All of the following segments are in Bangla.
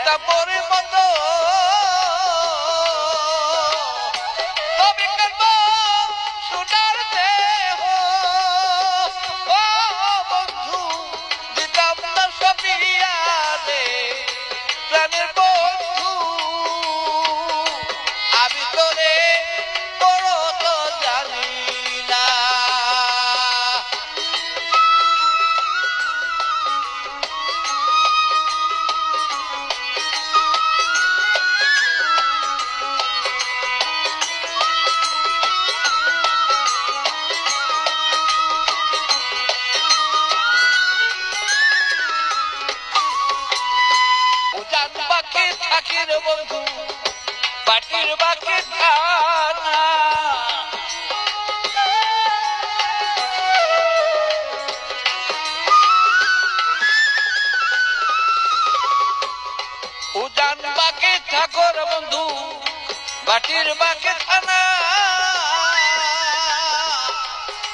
কাপড়ের মতো তবে কেন সোনার দেহ ও বন্ধু দিতাম না সপিয়া রে প্রাণের বন্ধু আমি তোরে বড় তো জানি না উজান বাকি থাকি রে বন্ধু বাটির বাকি খানা উজান বাকি থাকো রে বন্ধু বাটির বাকি খানা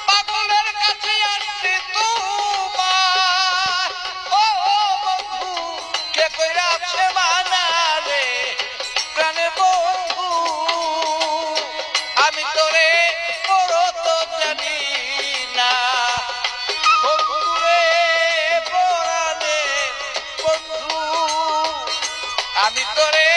পাগলের কাছে আসছে তোমার ও বন্ধু কে কইরা আছে মানা রে প্রাণের বন্ধু আমি তোরে বড় তো জানি না বন্ধু রে পরাণে বন্ধু আমি তোরে